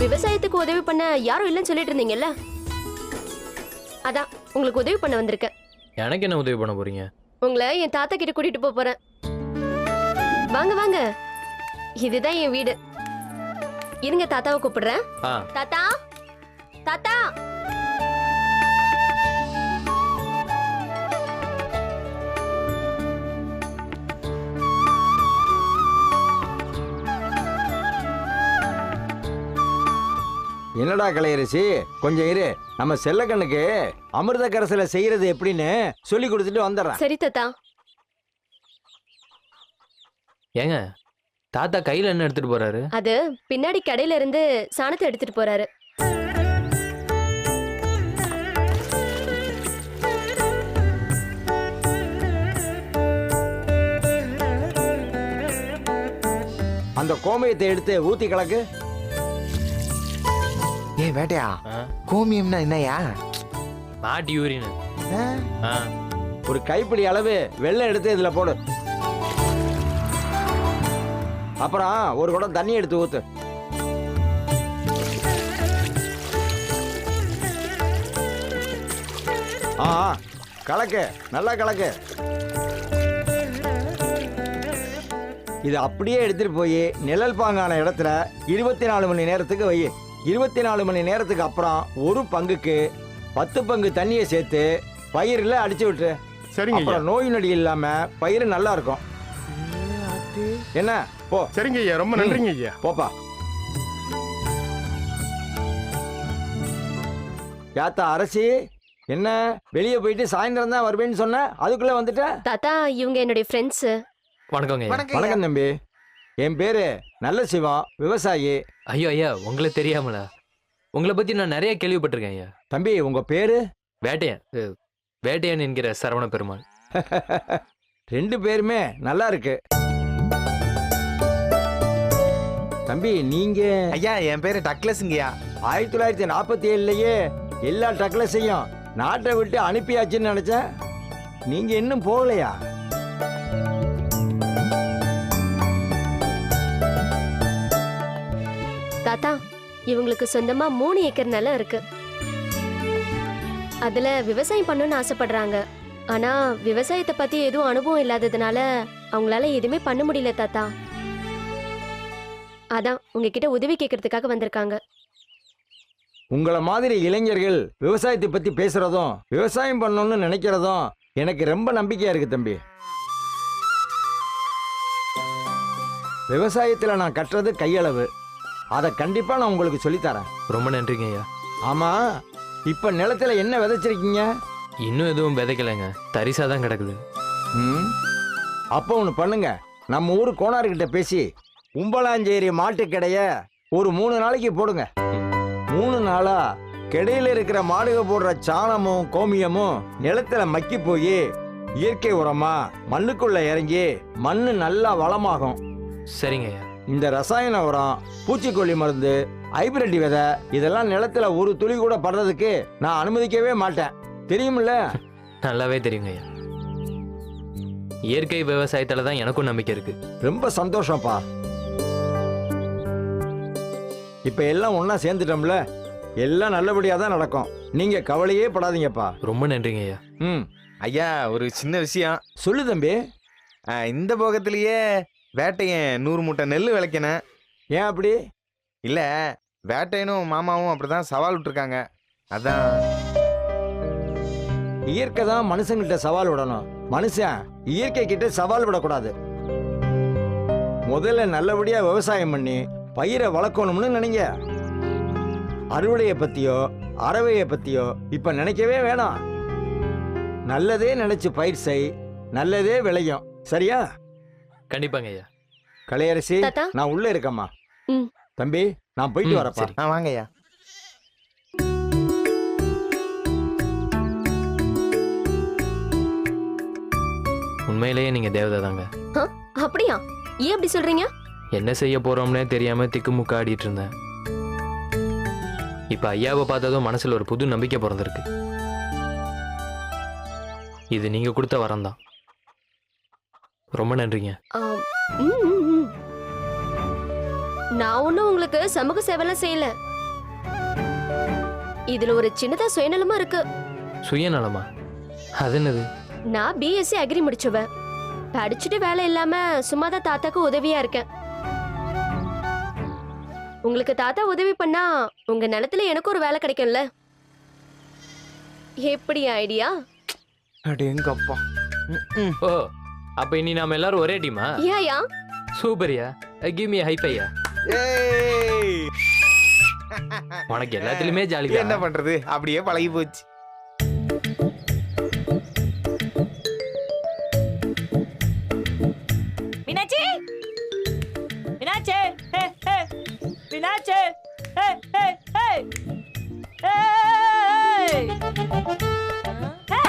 விவசாயத்துக்கு உதவி பண்ண யாரும் இல்லைன்னு சொல்லிட்டு இருந்தீங்கல்ல, அதான் உங்களுக்கு உதவி பண்ண வந்திருக்கேன். எனக்கு என்ன உதவி பண்ண போறீங்க? உங்களை என் தாத்தா கிட்ட கூட்டிட்டு போறேன். வாங்க வாங்க, இதுதான் என் வீடு. இருங்க, தாத்தாவை கூப்பிடுறேன். தாத்தா தாத்தா. என்னடா கலையரசி, கொஞ்சம் இரு. நம்ம செல்லக்கண்ணுக்கு அமிர்த கரசலை செய்யறது எப்படின்னு சொல்லி கொடுத்துட்டு வந்துடுறேன். சரி தாத்தா. ஏங்க, தாத்தா கையில என்ன எடுத்துட்டு போறாரு? அது பின்னாடி கடையில இருந்து சாணத்தை எடுத்துட்டு போறாரு. அந்த கோமியத்தை எடுத்து ஊத்தி கலக்கு. ஏ வேட்டையா, கோமியம்னா என்னையா? மாட்டு யூரின். ஒரு கைப்பிடி அளவு வெள்ளம் எடுத்து இதுல போடு. அப்புறம் ஒரு குடம் தண்ணி எடுத்து ஊத்து. கலக்கு, நல்லா கலக்கு. இது அப்படியே எடுத்துட்டு போய் நிழல் பாங்கான இடத்துல 24 மணி நேரத்துக்கு வை. 24 மணி நேரத்துக்கு அப்புறம் ஒரு பங்குக்கு 10 பங்கு தண்ணியை சேர்த்து பயிரில் அடிச்சு விட்டு. சரிங்க. அப்புறம் நோய் நொடி இல்லாம பயிர் நல்லா இருக்கும். என்ன போ. சரிங்க ஐயா, ரொம்ப நன்றிங்க ஐயா. போப்பா. யாத்தா அரசி, என்ன வெளியே போயிட்டு சாயந்தரம் தான் வருவேன்னு சொன்ன, அதுக்குள்ள வந்துட்ட? தாத்தா, இவங்க என்னுடைய ஃப்ரெண்ட்ஸ். வணக்கங்க. வணக்கம் தம்பி. என் பேரு நல்ல சிவம், விவசாயி. ஐயோ ஐயா, உங்களை தெரியாமலா? உங்களை பத்தி நான் நிறைய கேள்விப்பட்டிருக்கேன் ஐயா. தம்பி, உங்க பேரு? வேட்டையன். வேட்டையன் என்கிற சரவண பெருமாள். 2 பேருமே நல்லா இருக்கு. தம்பி, நீங்க? ஐயா, என் பேரு டக்ளஸ்ங்கய்யா. 1947லயே எல்லா டக்ளஸையும் நாட்டை விட்டு அனுப்பியாச்சுன்னு நினைச்சேன். நீங்க இன்னும் போகலையா? தாத்தா, இவங்களுக்கு சொந்தமா 3 ஏக்கர் நிலம் இருக்கு. அதுல விவசாயம் பண்ணணும்னு ஆசைப்படுறாங்க. ஆனா விவசாயத்தை பத்தி எதுவும் அனுபவம் இல்லாததுனால அவங்களால எதுவுமே பண்ண முடியல தாத்தா. அதான் உங்ககிட்ட உதவி கேட்கறதுக்காக வந்திருக்காங்க. உங்களை மாதிரி இளைஞர்கள் விவசாயத்தை பத்தி பேசுறதும் விவசாயம் பண்ணணும்னு நினைக்கிறதும் எனக்கு ரொம்ப நம்பிக்கையா இருக்கு தம்பி. விவசாயத்துல நான் கட்டுறது கையளவு. அதை கண்டிப்பா நான் உங்களுக்கு சொல்லித்தரேன். ரொம்ப நன்றிங்க ஐயா. ஆமா, இப்ப நிலத்துல என்ன விதைச்சிருக்கீங்க? இன்னும் எதுவும் விதைக்கலைங்க, தரிசா தான் கிடக்குது. அப்போ ஒன்று பண்ணுங்க, நம்ம ஊர் கோனார்கிட்ட பேசி உம்பலாஞ்சேரி மாட்டுக்கடைய ஒரு 3 நாளைக்கு போடுங்க. 3 நாளா கிடையில இருக்கிற மாடுக போடுற சாணமும் கோமியமும் நிலத்துல மக்கி போய் இயற்கை உரமா மண்ணுக்குள்ள இறங்கி மண்ணு நல்லா வளமாகும். சரிங்க ஐயா. இந்த ரசாயன உரம், பூச்சிக்கொல்லி மருந்து, ஹைபிரிட் விதை இதெல்லாம் நிலத்துல ஒரு துளி கூட படுறதுக்கு நான் அனுமதிக்கவே மாட்டேன். தெரியுமில்ல? நல்லாவே தெரியுங்க ஐயா. இயற்கை விவசாயத்துல தான் எனக்கும் நம்பிக்கை இருக்கு. ரொம்ப சந்தோஷம்ப்பா. இப்ப எல்லாம் ஒன்னா சேர்ந்துட்டோம்ல, எல்லாம் நல்லபடியா தான் நடக்கும். நீங்க கவலையே படாதீங்கப்பா. ரொம்ப நன்றிங்க ஐயா. ஐயா, ஒரு சின்ன விஷயம். சொல்லு தம்பி. இந்த போகத்திலேயே வேட்டையன் 100 மூட்டை நெல் விளைக்கணும். ஏன் அப்படி? இல்ல, வேட்டையனும் மாமாவும் அப்படிதான் சவால் விட்டுருக்காங்க. அதான். இயற்கை தான் மனுஷங்கிட்ட சவால் விடணும். மனுஷன் இயற்கை கிட்ட சவால் விடக்கூடாது. முதல்ல நல்லபடியா விவசாயம் பண்ணி பயிரை வளர்க்கணும்னு நினைங்க. அறுவடையை பத்தியோ அறவையை பத்தியோ இப்ப நினைக்கவே வேணாம். நல்லதே நினைச்சு பயிர் செய், நல்லதே விளையும். சரியா? கண்டிப்பாங்க ஐயா. கலையரசி, தாத்தா. நான் உள்ள இருக்கம்மா. தம்பி நான் போயிட்டு வரப்பா. சரி. வாங்கய்யா. உண்மையிலேயே நீங்க தேவதை தாங்க. அப்படியா? ஏன் அப்படி சொல்றீங்க? என்ன செய்ய போறோம்னே தெரியாம திக்குமுக்க ஆடிட்டு இருந்தேன். இப்ப ஐயாவை பார்த்ததும் மனசுல ஒரு புது நம்பிக்கை பிறந்திருக்கு. இது நீங்க கொடுத்த வரம் தான். ரொம்ப நன்றிங்க. ம், ம், ம். நான் ஒண்ணும் உங்களுக்கு சமூக சேவைலாம் செய்யல. இதுல ஒரு சின்னதா சுயநலமா இருக்கு. சுயநலமா? அது என்னது? நான் பிஎஸ்சி அக்ரி முடிச்சவ. படிச்சுட்டு வேலை இல்லாம சும்மா தான் தாத்தாக்கு உதவியா இருக்கேன். உங்களுக்கு தாத்தா உதவி பண்ணா உங்க நிலத்துல எனக்கு ஒரு வேலை கிடைக்கும்ல. எப்படி ஐடியா? அடேங்கப்பா. ஓ, அப்ப இனி நாம எல்லாரும் ஒரே டீமா? ஏயா? சூப்பரியா. கிவ் மீ ஹை ஃபையா. ஏய். உனக்கு எல்லாத்துலயுமே ஜாலி என்ன தான். பண்றது, அப்படியே பழகி போச்சு. மீனாட்சி, மீனாட்சி, ஹே ஹே, மீனாட்சி, ஹே ஹே ஹே, ஏய், ஹே.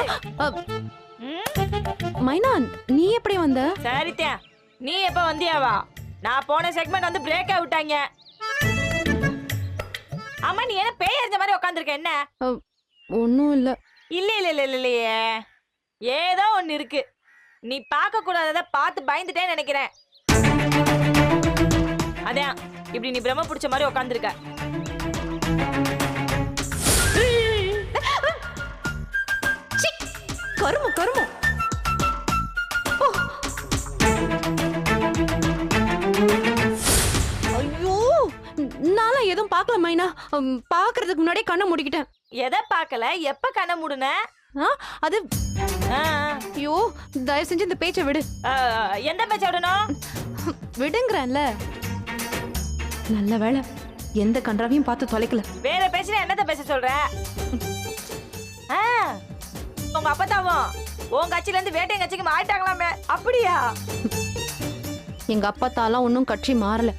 மைனா, நீ எப்படி வந்த? சரித்தான், நீ எப்ப வந்தியாவா? நான் போன செக்மெண்ட் வந்து பிரேக் விட்டாங்க. ஆமா, நீ என்ன பேய் அறிஞ்ச மாதிரி உட்காந்துருக்க? என்ன? ஒன்னும் இல்ல. இல்ல இல்ல இல்ல இல்ல இல்லையே, ஏதோ ஒண்ணு இருக்கு. நீ பார்க்க கூடாதத பார்த்து பயந்துட்டேன்னு நினைக்கிறேன். அதான் இப்படி நீ பிரம்ம பிடிச்ச மாதிரி உட்காந்துருக்க. கருமம் கருமம். ஐயோ, நான்லாம் எதுவும் பார்க்கல மைனா. பார்க்கறதுக்கு முன்னாடியே கண்ணை மூடிக்கிட்டேன். எதை பார்க்கல? எப்ப கண்ண மூடுன? அது ஆ, ஐயோ, தயவு செஞ்சு இந்த பேச்சை விடு. ஆ, எந்த பேச்ச விடணும்? விடுங்கறேன்ல. நல்ல வேளை எந்த கன்றாவையும் பார்த்து தொலைக்கல. வேற பேசுற என்னத்த பேச சொல்ற? ஆ, உங்க அப்பத்தாவும் உன் கட்சியில இருந்து வேட்டை கட்சிக்கு மாறிட்டாங்களாமே, அப்படியா? எங்க அப்பா தாலாம் ஒன்னும் கட்சி மாறல.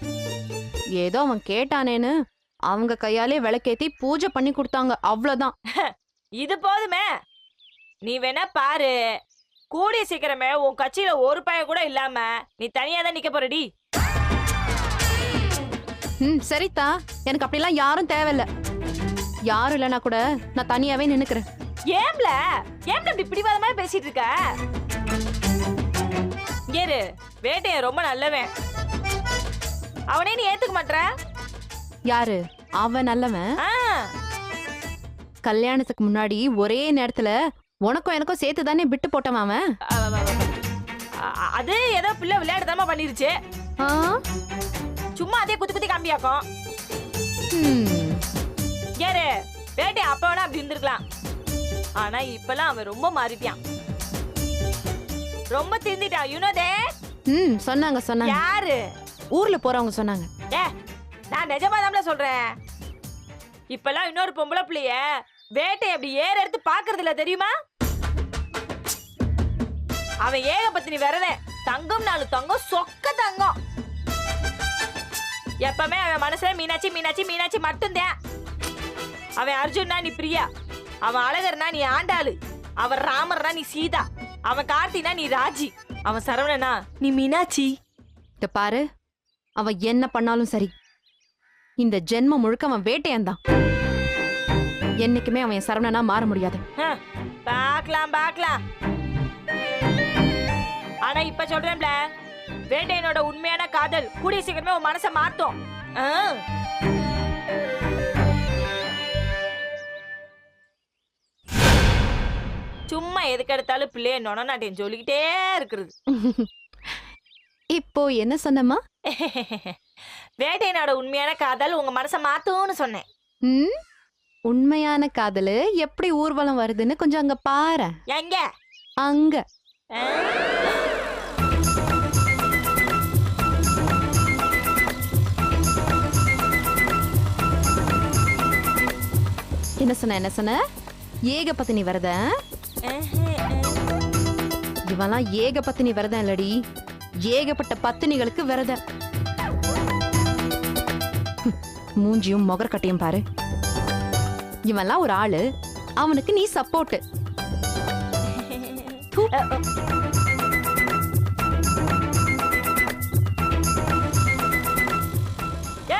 ஏதோ அவன் கேட்டானேன்னு அவங்க கையாலே விளக்கேத்தி பூஜை பண்ணி கொடுத்தாங்க, அவ்வளவுதான். இது போதுமே. நீ வேணா பாரு, கூடிய சீக்கிரமே உன் கட்சியில ஒரு பையன் கூட இல்லாம நீ தனியா தான் நிக்க போறடி. சரிதா, எனக்கு அப்படிலாம் யாரும் தேவையில்ல. யாரும் இல்லைன்னா கூட நான் தனியாவே நின்னுக்கிறேன். ஏம்ல ஏம்ல இப்படி பிடிவாதமா பேசிட்டு இருக்க? ஏறு, வேட்டையன் ரொம்ப நல்லவன். அவனே நீ ஏத்துக்க மாட்ற? யாரு அவன் நல்லவன்? ஆ, கல்யாணத்துக்கு முன்னாடி ஒரே நேரத்துல உனக்கும் எனக்கும் சேர்த்து தானே விட்டு போட்டவன் அவன். அது ஏதோ பிள்ளை விளையாடுதாமா பண்ணிருச்சு. ஆ? சும்மா அதே குத்தி குத்தி காம்பியாக்கும். ஹம். ஏறு, வேட்டையன் அப்ப வேணா அப்படி இருந்திருக்கலாம். ஆனா இப்பெல்லாம் அவன் ரொம்ப மாறிட்டான், ரொம்ப திருந்திட்டான். You know that? சொன்னாங்க சொன்னாங்க. யாரு? ஊர்ல போறவங்க சொன்னாங்க. ஏ, நான் நிஜமா தான் சொல்றேன். இப்பெல்லாம் இன்னொரு பொம்பளை பிள்ளைய வேட்டை அப்படி ஏற எடுத்து பாக்குறது இல்ல, தெரியுமா? அவன் ஏகபத்தினி வரவன். தங்கம் நாலு தங்கம், சொக்க தங்கம். எப்பவுமே அவன் மனசுல மீனாட்சி மீனாட்சி மீனாட்சி மட்டும்தான். அவன் அர்ஜுன்னா நீ பிரியா, அவன் அழகர்னா நீ ஆண்டாளு, அவன் ராமர்னா நீ சீதா, அவன் கார்த்தினா நீ ராஜி, அவன் சரவணனா நீ மீனாட்சி. இத பாரு, அவன் என்ன பண்ணாலும் சரி, இந்த ஜென்மம் முழுக்க அவன் வேட்டையன் தான். என்னைக்குமே அவன் என் சரவணனா மாற முடியாது. பாக்கலாம் பாக்கலாம். ஆனா இப்ப சொல்றேன்ல, வேட்டையனோட உண்மையான காதல் கூடிய சீக்கிரமே உன் மனசை மாத்தும். சும்மா எதுக்கு எடுத்தாலும் பிள்ளைய நொனாட்டேன்னு சொல்லிக்கிட்டே இருக்கிறது. இப்போ என்ன சொன்னமா? வேட்டையனோட உண்மையான காதல் உங்க மனசை மாத்தும்னு சொன்னேன். உண்மையான காதலு எப்படி ஊர்வலம் வருதுன்னு கொஞ்சம் அங்க பாரு. எங்க? அங்க. என்ன சொன்ன? ஏகபத்தினி வரத? இவெல்லாம் ஏகபத்தினி வரதம் இல்லடி, ஏகப்பட்ட பத்தினிகளுக்கு விரத. மூஞ்சியும் முகர்கட்டையும் பாரு. இவன்லாம் ஒரு ஆளு, அவனுக்கு நீ சப்போர்ட்.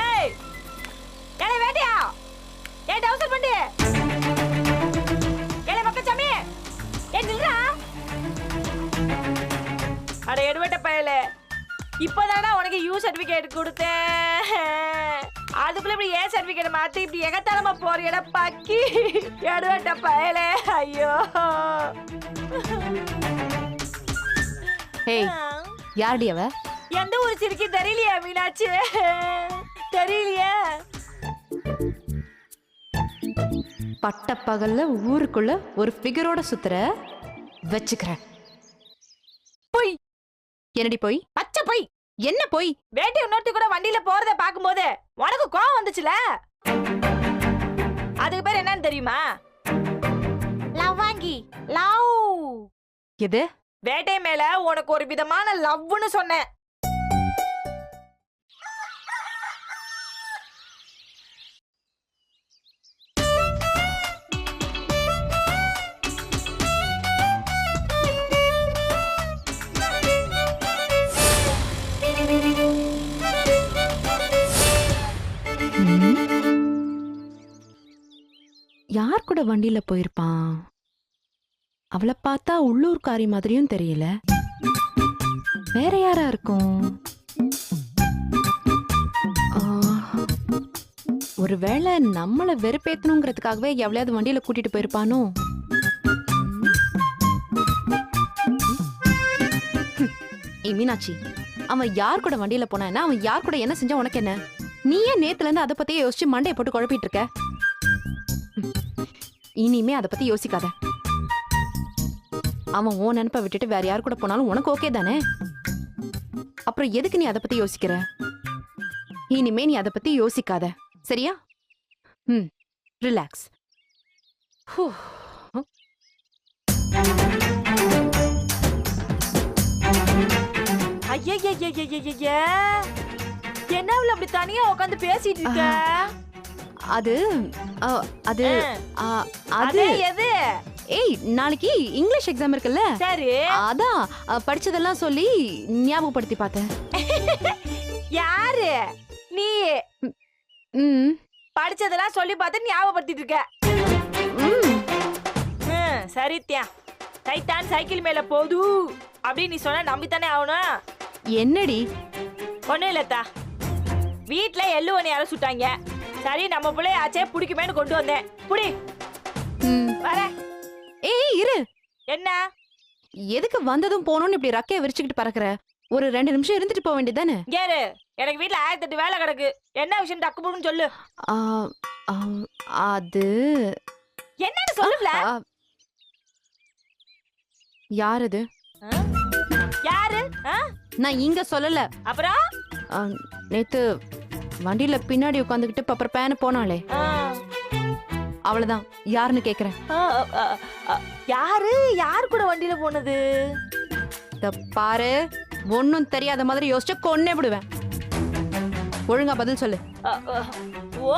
ஏய் ஏலே வேட்டியா ஏய் டவுசர் பண்ணு ஏலே பக்கச்சாமி ஏய் நில்றா. அட எடுவட்ட பயலே, இப்பதானே உனக்கு யூ சர்டிபிகேட் கொடுத்தேன், அதுக்குள்ள இப்படி ஏ சர்டிபிகேட் மாத்தி இப்படி எகத்தனமா போறியடா பக்கி. எடுவட்ட பயலே, ஐயோ. ஏய் யாரடி அவ? எந்த ஊரு சிரிக்கி தெரியலையா மீனாட்சி? தெரியலையே. பட்ட பகல்ல ஊருக்குள்ள ஒரு ஃபிகரோட சுத்துற, வச்சுக்கிறேன். போய் என்னடி போய்? பச்சை போய். என்ன போய்? வேட்டி இன்னொருத்தி கூட வண்டியில போறத பாக்கும்போது உனக்கு கோவம் வந்துச்சுல, அதுக்கு பேர் என்னன்னு தெரியுமா? லவ் வாங்கி லவ். எது? வேட்டை மேல உனக்கு ஒரு விதமான லவ்னு சொன்னேன். யார் கூட வண்டியில போயிருப்பான்? அவளை பார்த்தா உள்ளூர்காரி மாதிரியும் தெரியல. வேற யாரா இருக்கும்? ஒருவேளை நம்மள வெறுப்பேத்தணுங்கிறதுக்காகவே எவ்வளவு வண்டியில கூட்டிட்டு போயிருப்பானோ? மீனாட்சி, அவன் யார் கூட வண்டியில போனான்னா அவன் யார் கூட என்ன செஞ்சா உனக்கு என்ன? நீ ஏன் நேத்துல இருந்து அதை பத்தியே யோசிச்சு மண்டையை போட்டு குழப்பிட்டு இருக்க? இனிமே அதை பத்தி யோசிக்காத. அவன் உன் நினைப்ப விட்டுட்டு வேற யார் கூட போனாலும் உனக்கு ஓகே தானே? அப்புறம் எதுக்கு நீ அதை பத்தி யோசிக்கிற? இனிமே நீ அதை பத்தி யோசிக்காத, சரியா? ரிலாக்ஸ். என்ன அப்படி தனியா உட்காந்து பேசிட்டு இருக்க? அது அது அது எது? ஏய், நாளைக்கு இங்கிலீஷ் எக்ஸாம் இருக்குல்ல? சரி. அதான் படிச்சதெல்லாம் சொல்லி ஞாபகப்படுத்தி பார்த்தேன். யாரு நீ? படிச்சதெல்லாம் சொல்லி பார்த்து ஞாபகப்படுத்திட்டு இருக்க. சரித்யா, டைட்டான் சைக்கிள் மேல போது அப்படின்னு நீ சொன்ன நம்பித்தானே ஆகணும். என்னடி? ஒண்ணும் இல்லத்தா, வீட்டுல எள்ளுவனி யாரும் சுட்டாங்க. சரி, நம்ம பிள்ளைய ஆச்சே புடிக்குமேனு கொண்டு வந்தேன். புடி வர. ஏய் இரு. என்ன? எதுக்கு வந்ததும் போனோம்னு இப்படி ரக்கைய விரிச்சுக்கிட்டு பறக்குற? ஒரு 2 நிமிஷம் இருந்துட்டு போக வேண்டியதானே? கேரு, எனக்கு வீட்டுல 1008 வேலை கிடக்கு. என்ன விஷயம் டக்கு போடுன்னு சொல்லு. அது என்னன்னு சொல்லுல. யார் அது? யாரு? நான் இங்க சொல்லல. அப்புறம் நேத்து வண்டியில பின்னாடி உட்காந்துக்கிட்டு அப்புறம் பேன போனாலே, அவ்வளவுதான். யாருன்னு கேக்குறேன். யாரு? யார் கூட வண்டியில போனது? பாரு, ஒன்னும் தெரியாத மாதிரி யோசிச்ச கொன்னே விடுவேன். ஒழுங்கா பதில் சொல்லு. ஓ,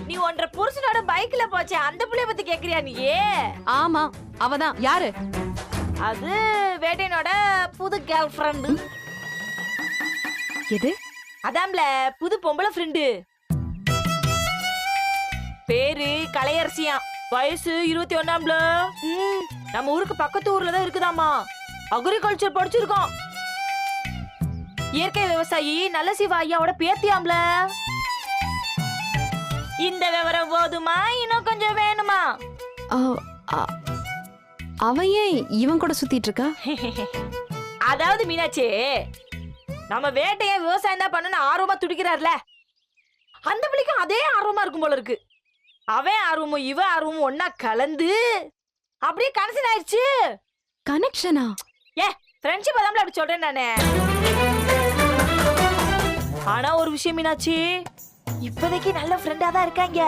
நீ ஒன்ற புருஷனோட பைக்ல போச்சே அந்த புள்ளைய பத்தி கேக்குறியா நீ? ஆமா, அவதான். யாரு? அது வேட்டையனோட புது கேர்ள் ஃப்ரெண்டு. எது? அதாம்ல புது பொம்பளை ஃப்ரெண்டு. பேரு கலையரசியா. வயசு 21ஆம்ல. நம்ம ஊருக்கு பக்கத்து ஊர்ல தான் இருக்குதாமா. அக்ரிகல்ச்சர் படிச்சிருக்கோம். இயற்கை விவசாயி நல்ல சிவா ஐயாவோட பேத்தியாம்ல. இந்த விவரம் போதுமா? இன்னும் கொஞ்சம் வேணுமா? அவன் ஏன் இவன் கூட சுத்திட்டு இருக்கா? அதாவது மீனாட்சி, நம்ம வேட்டைய விவசாயம் தான் பண்ணணும் ஆர்வமா துடிக்கிறார்ல, அந்த பிள்ளைக்கும் அதே ஆர்வமா இருக்கும் போல இருக்கு. அவன் ஆர்வமும் இவ ஆர்வமும் ஒன்னா கலந்து அப்படியே கனெக்ஷன் ஆயிடுச்சு. கனெக்ஷனா? ஃப்ரெண்ட்ஷிப் அதான் அப்படி சொல்றேன் நானே. ஆனா ஒரு விஷயம் மீனாட்சி, இப்போதைக்கு நல்ல ஃப்ரெண்டா தான் இருக்காங்க.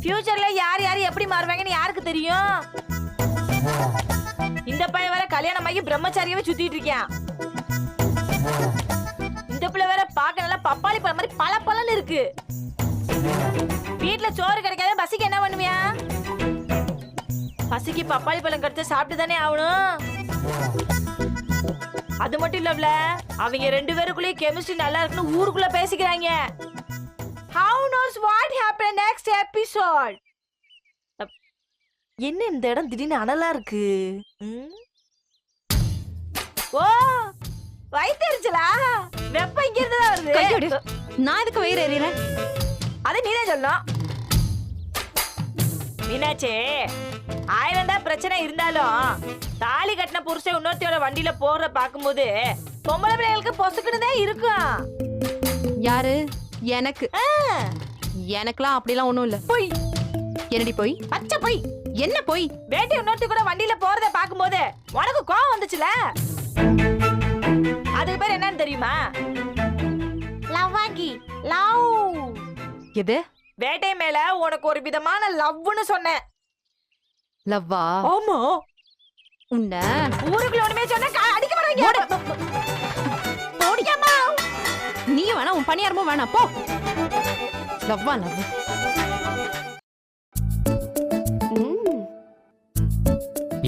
ஃபியூச்சர்ல யார் யார் எப்படி மாறுவாங்கன்னு யாருக்கு தெரியும்? இந்த பையன் வேற கல்யாணம் ஆகி பிரம்மச்சாரியாவே சுத்திட்டு இருக்கான். இந்த பிள்ளை வேற பார்க்க நல்லா பப்பாளி பழம் மாதிரி பல பழன்னு இருக்கு. வீட்ல சோறு கிடைக்காத பசிக்கு என்ன பண்ணுவியா? பசிக்கு பப்பாளி பழம் கிடைச்சா சாப்பிட்டு தானே ஆகணும். அது மட்டும் இல்லவ்ல, அவங்க 2 பேருக்குள்ளே கெமிஸ்ட்ரி நல்லா இருக்குன்னு ஊருக்குள்ள பேசிக்கிறாங்க. How knows what happened next episode? என்ன இந்த இடம் திடீர்னு அனலா இருக்கு? ஓ, வயித்தெரிச்சலா? வெப்பம் இங்க இருந்து தான் கையோடு. வருது. நான் எதுக்கு வயிறு எறிகிறேன்? அதை நீதான் சொல்லணும். மீனாட்சி, 1000 தான் பிரச்சனை இருந்தாலும் தாலி கட்டின புருஷன் இன்னொருத்தையோட வண்டியில போற பாக்கும்போது பொம்பளை பிள்ளைகளுக்கு பொசுக்குன்னு இருக்கும். யாரு? எனக்கு. எனக்குலாம் அப்படிலாம் ஒண்ணும் இல்ல. போய் என்னடி போய்? பச்சை போய் என்ன போய்? வேட்டை இன்னொருத்தி கூட வண்டியில போறத பாக்கும்போது உனக்கு கோவம் வந்துச்சுல? அதுக்கு பேர் என்னன்னு தெரியுமா? லவ்வாங்கி. லவ். எது? வேட்டை மேல உனக்கு ஒரு விதமான லவ்னு சொன்னேன். லவ்வா? ஆமா. உன்ன ஊருக்குள்ள ஒண்ணுமே சொன்னா அடிக்க வராங்க. போடியாமா. நீ வேணா உன் பணியாரமும் வேணாம் போ. லவ்வா லவ்.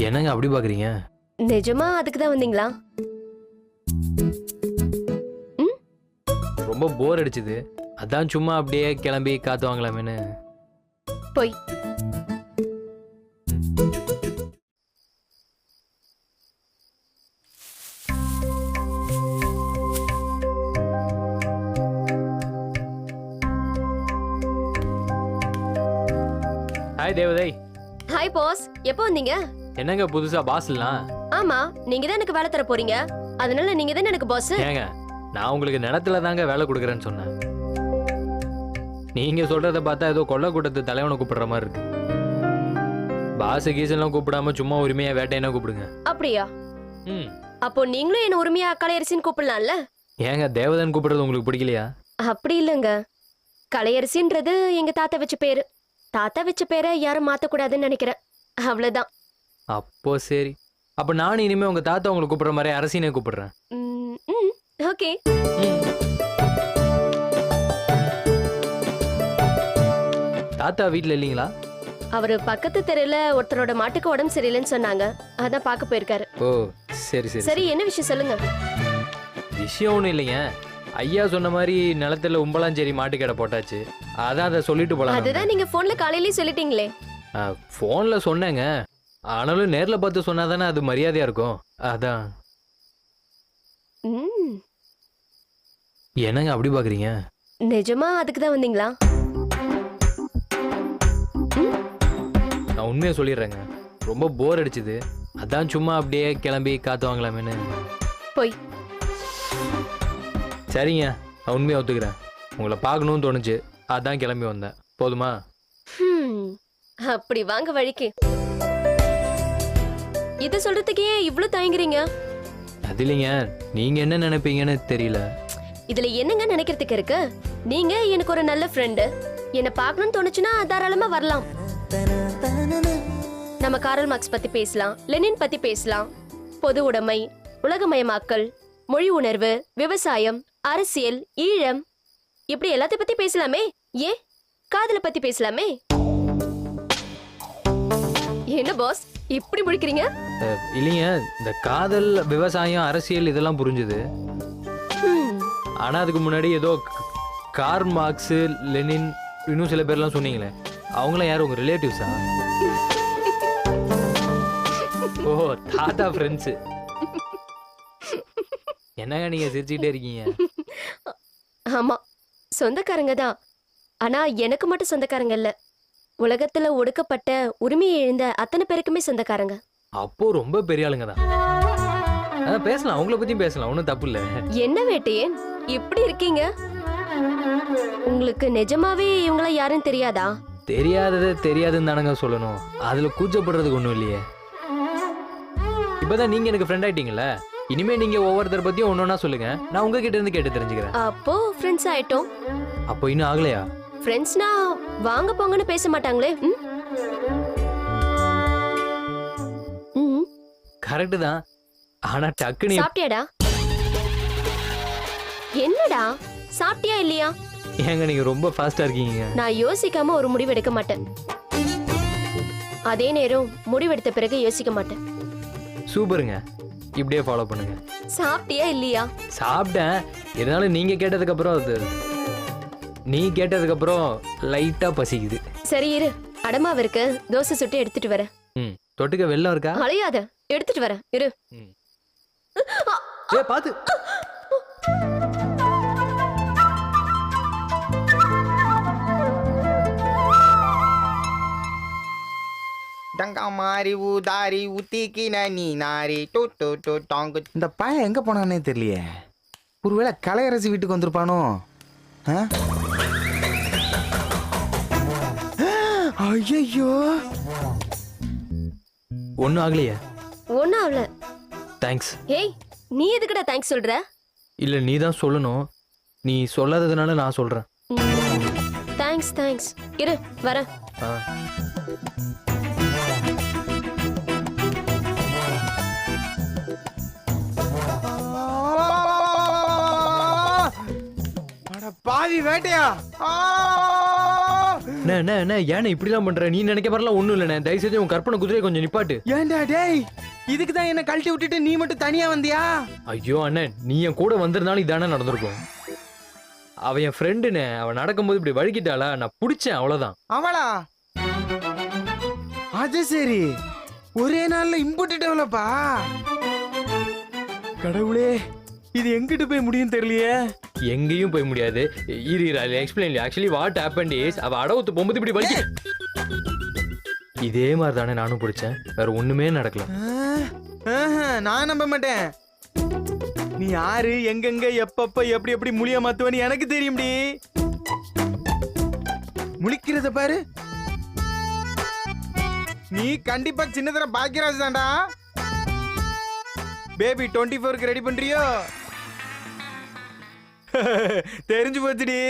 என்னங்க அப்படி பாக்குறீங்க? நிஜமா அதுக்கு தான் வந்தீங்களா? ரொம்ப போர் அடிச்சுது, அதான் சும்மா அப்படியே கிளம்பி காத்து வாங்கலாமேன்னு. போய் ஹாய் தேவதை. ஹாய் பாஸ், எப்போ வந்தீங்க? என்னங்க புதுசா பாஸ்லாம்? ஆமா, நீங்க தான் எனக்கு வேலை தர போறீங்க, அதனால நீங்க தான் எனக்கு பாஸ். ஏங்க, நான் உங்களுக்கு நிலத்துல தாங்க வேலை கொடுக்குறேன்னு சொன்னேன். நீங்க சொல்றத பார்த்தா ஏதோ கொள்ள கூட்டத்து தலைவனை கூப்பிடுற மாதிரி இருக்கு. பாசு கீசன்லாம் கூப்பிடாம சும்மா உரிமையா வேட்டையனா கூப்பிடுங்க. அப்படியா? ம். அப்போ நீங்களும் என்ன உரிமையா கலையரசின்னு கூப்பிடலாம்ல? ஏங்க தேவதன் கூப்பிடுறது உங்களுக்கு பிடிக்கலையா? அப்படி இல்லைங்க, கலையரசின்றது எங்க தாத்தா வச்ச பேரு. தாத்தா வச்ச பேரை யாரும் மாத்தக்கூடாதுன்னு நினைக்கிறேன், அவ்வளவுதான். அப்போ சரி, அப்ப நானும் இனிமே உங்க தாத்தா உங்களை கூப்பிடுற மாதிரி அரசினே கூப்பிடுறேன். ஓகே. தாத்தா வீட்ல இல்லீங்களா? அவரு பக்கத்து தெருல ஒருத்தரோட மாட்டுக்கு உடம்பு சரியில்லைன்னு சொன்னாங்க, அதான் பார்க்க போயிருக்காரு. ஓ சரி சரி சரி, என்ன விஷயம் சொல்லுங்க. விஷயம் ஒன்றும் இல்லைங்க, ஐயா சொன்ன மாதிரி நிலத்துல உம்பலாஞ்சேரி மாட்டுக்கடை போட்டாச்சு, அதான் அதை சொல்லிட்டு போலாம். அதுதான் நீங்க போன்ல காலையிலேயே சொல்லிட்டீங்களே. போன்ல சொன்னேங்க, ஆனாலும் நேர்ல பார்த்து சொன்னாதானே அது மரியாதையா இருக்கும், அதான். ம், என்னங்க அப்படி பாக்குறீங்க? நிஜமா அதுக்கு தான் வந்தீங்களா? நான் உண்மையை சொல்லிடுறேங்க, ரொம்ப போர் அடிச்சுது, அதான் சும்மா அப்படியே கிளம்பி காத்து வாங்கலாமேன்னு. போய். சரிங்க, நான் உண்மையை ஒத்துக்கிறேன், உங்களை பார்க்கணும்னு தோணுச்சு, அதான் கிளம்பி வந்தேன், போதுமா? அப்படி வாங்க வழிக்கு. இது சொல்றதுக்கு ஏன் இவ்வளவு தயங்குறீங்க? அது இல்லைங்க, நீங்க என்ன நினைப்பீங்கன்னு தெரியல. இதுல என்னங்க நினைக்கிறதுக்கு இருக்கு? நீங்க எனக்கு ஒரு நல்ல ஃப்ரெண்டு, என்ன பார்க்கணும்னு தோணுச்சுன்னா தாராளமா வரலாம். நம்ம காரல் மார்க்ஸ் பத்தி பேசலாம், லெனின் பத்தி பேசலாம், பொது உடைமை, உலகமயமாக்கல், மொழி உணர்வு, விவசாயம், அரசியல், ஈழம், இப்படி எல்லாத்தையும் பத்தி பேசலாமே. ஏன் காதலை பத்தி பேசலாமே. என்ன பாஸ் இப்படி முடிக்கிறீங்க? இல்லைங்க, இந்த காதல், விவசாயம், அரசியல் இதெல்லாம் புரிஞ்சுது, ஆனா அதுக்கு முன்னாடி ஏதோ கார்ல் மார்க்ஸ், லெனின், இன்னும் சில பேர்லாம் சொன்னீங்களே, அவங்களாம் யாரும் உங்க ரிலேட்டிவ்ஸா? ஓ, தாத்தா ஃப்ரெண்ட்ஸ். என்னங்க நீங்க சிரிச்சுக்கிட்டே இருக்கீங்க? ஆமா, சொந்தக்காரங்க தான், ஆனா எனக்கு மட்டும் சொந்தக்காரங்க இல்ல, உலகத்துல ஒடுக்கப்பட்ட உரிமையை இழந்த அத்தனை பேருக்குமே சொந்தக்காரங்க. அப்போ ரொம்ப பெரிய ஆளுங்க தான். அதான் பேசலாம், அவங்கள பத்தியும் பேசலாம், ஒன்றும் தப்பு இல்லை. என்ன வேட்டையன் இப்படி இருக்கீங்க? உங்களுக்கு நிஜமாவே இவங்கள யாரும் தெரியாதா? தெரியாதது தெரியாதுன்னு தானங்க சொல்லணும், அதுல கூச்சப்படுறதுக்கு ஒன்றும் இல்லையே. இப்பதான் நீங்க எனக்கு ஃப்ரெண்ட் ஆயிட்டீங்கல்ல, இனிமே நீங்க ஒவ்வொருத்தர் பத்தியும் ஒன்னொன்னா சொல்லுங்க, நான் உங்ககிட்ட இருந்து கேட்டு தெரிஞ்சுக்கிறேன். அப்போ ஃப்ரெண்ட்ஸ் ஆயிட்டோம். அப்போ இன்னும் ஆகலையா? ஃப்ரெண்ட்ஸ்னா வாங்க போங்கன்னு பேச மாட்டாங்களே. கரெக்ட் தான், ஆனா டக்குனு சாப்பிட்டியாடா? என்னடா சாப்பிட்டியா இல்லையா? ஏங்க நீங்க ரொம்ப ஃபாஸ்டா இருக்கீங்க. நான் யோசிக்காம ஒரு முடிவு எடுக்க மாட்டேன். அதே நேரம் முடிவெடுத்த பிறகு யோசிக்க மாட்டேன். சூப்பருங்க, இப்படியே ஃபாலோ பண்ணுங்க. சாப்பிட்டியா இல்லையா? சாப்பிட்டேன். இருந்தாலும் நீங்க கேட்டதுக்கு அப்புறம் நீ கேட்டதுக்கு அப்புறம் லைட்டா பசிக்குது. சரி இரு, அடமாவிற்கு தோசை சுட்டு எடுத்துட்டு வரேன். ம், தொட்டுக்க வெல்லம் இருக்கா? அலையாத, எடுத்துட்டு வரேன் இரு. ஏ பாத்து. டங்கா மாறி ஊதாரி ஊத்திக்கி நீ நாரி டூ டூ டூ டாங்கு. இந்த பையன் எங்க போனானே தெரியலையே. ஒருவேளை கலையரசி வீட்டுக்கு வந்திருப்பானோ? ஐயோ, ஒன்னும் ஆகலையே. ஒன்னும் ஆகல. தேங்க்ஸ். ஏய், நீ எதுக்குடா தேங்க்ஸ் சொல்ற? இல்ல நீ தான் சொல்லணும். நீ சொல்லாததுனால நான் சொல்றேன். Thanks thanks. இரு வரேன். ஆ. பாவி வேட்டையா. என்ன ஏன்னா இப்படிலாம் பண்ற? நீ நினைக்க மாதிரிலாம் ஒண்ணும் இல்லைண்ணே. தயவு செஞ்சு உன் கற்பனை குதிரையை கொஞ்சம் நிப்பாட்டு. ஏன்டா டேய், இதுக்கு தான் என்ன கழட்டி விட்டுட்டு நீ மட்டும் தனியா வந்தியா? ஐயோ அண்ணன், நீ என் கூட வந்திருந்தாலும் இதானே நடந்திருக்கும். அவ என் ஃப்ரெண்டுண்ணே. அவன் நடக்கும்போது இப்படி வழுக்கிட்டாளா, நான் பிடிச்சேன், அவ்வளவுதான். அவளா? அது சரி, ஒரே நாள்ல இம்புட்டு டெவலப்பா. கடவுளே, இது எங்கிட்டு போய் முடியும் தெரியலையே. எங்கேயும் போய் முடியாது. இரு explain. Actually what happened is, அவ அடவுத்து போகும்போது இப்படி வலிக்கு. இதே மாதிரி தானே நானும் பிடிச்சேன். வேற ஒண்ணுமே நடக்கல. நான் நம்ப மாட்டேன். நீ யாரு, எங்கெங்க, எப்பப்ப, எப்படி எப்படி முழிய மாத்துவன்னு எனக்கு தெரியும்டி. முழிக்கிறத பாரு. நீ கண்டிப்பா சின்னதர பாக்கியராஜ் தான்டா. பேபி 24க்கு ரெடி பண்றியோ? தெரிஞ்சு போச்சுடி.